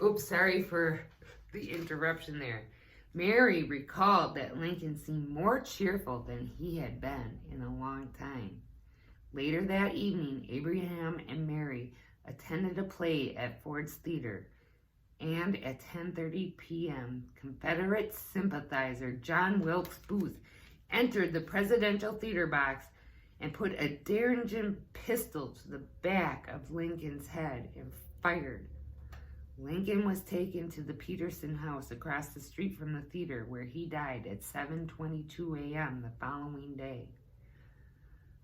Oops, sorry for the interruption there. Mary recalled that Lincoln seemed more cheerful than he had been in a long time. Later that evening, Abraham and Mary attended a play at Ford's Theater, and at 10:30 p.m., Confederate sympathizer John Wilkes Booth entered the presidential theater box and put a Derringer pistol to the back of Lincoln's head and fired. Lincoln was taken to the Peterson House across the street from the theater, where he died at 7:22 a.m. the following day.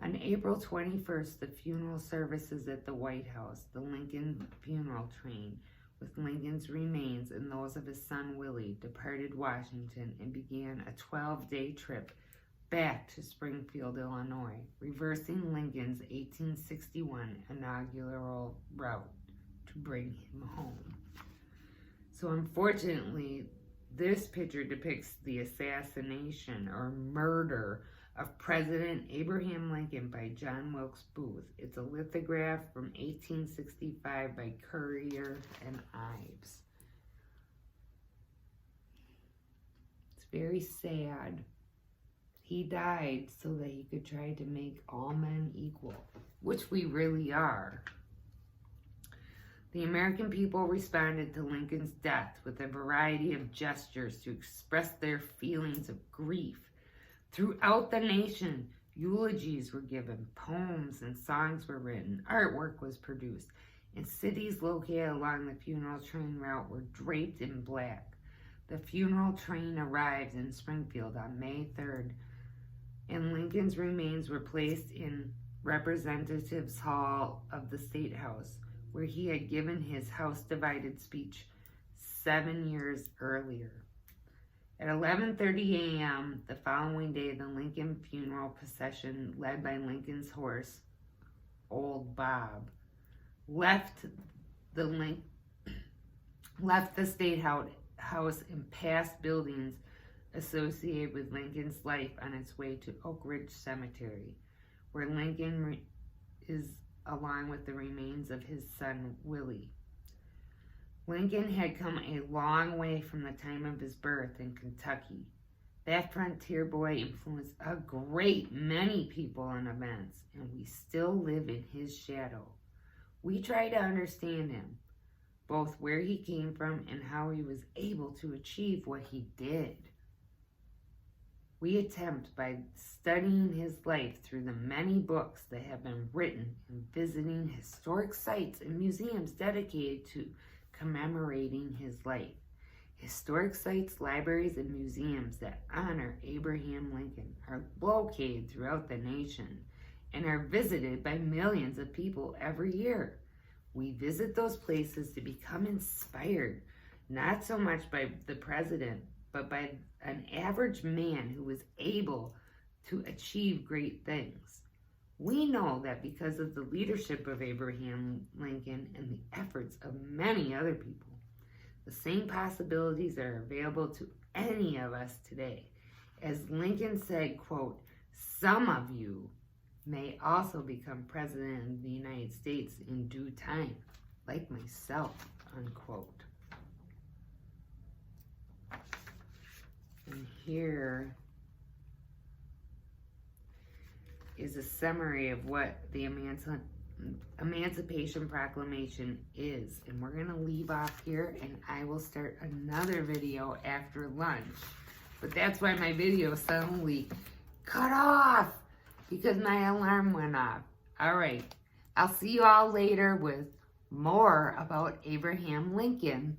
On April 21st, the funeral services at the White House, the Lincoln funeral train, with Lincoln's remains and those of his son Willie, departed Washington and began a 12-day trip back to Springfield, Illinois, reversing Lincoln's 1861 inaugural route to bring him home. So unfortunately, this picture depicts the assassination or murder of President Abraham Lincoln by John Wilkes Booth. It's a lithograph from 1865 by Currier and Ives. It's very sad. He died so that he could try to make all men equal, which we really are. The American people responded to Lincoln's death with a variety of gestures to express their feelings of grief. Throughout the nation, eulogies were given, poems and songs were written, artwork was produced, and cities located along the funeral train route were draped in black. The funeral train arrived in Springfield on May 3rd, and Lincoln's remains were placed in Representatives Hall of the State House, where he had given his House Divided speech 7 years earlier. At 11:30 a.m. the following day, the Lincoln funeral procession, led by Lincoln's horse, Old Bob, left the State House and passed buildings associated with Lincoln's life on its way to Oak Ridge Cemetery, where Lincoln is along with the remains of his son Willie. Lincoln had come a long way from the time of his birth in Kentucky. That frontier boy influenced a great many people and events, and we still live in his shadow. We try to understand him, both where he came from and how he was able to achieve what he did. We attempt by studying his life through the many books that have been written and visiting historic sites and museums dedicated to commemorating his life. Historic sites, libraries, and museums that honor Abraham Lincoln are located throughout the nation and are visited by millions of people every year. We visit those places to become inspired, not so much by the president, but by an average man who was able to achieve great things. We know that because of the leadership of Abraham Lincoln and the efforts of many other people, the same possibilities are available to any of us today. As Lincoln said, quote, "Some of you may also become president of the United States in due time, like myself," unquote. And here is a summary of what the Emancipation Proclamation is. And we're going to leave off here, and I will start another video after lunch. But that's why my video suddenly cut off, because my alarm went off. All right, I'll see you all later with more about Abraham Lincoln.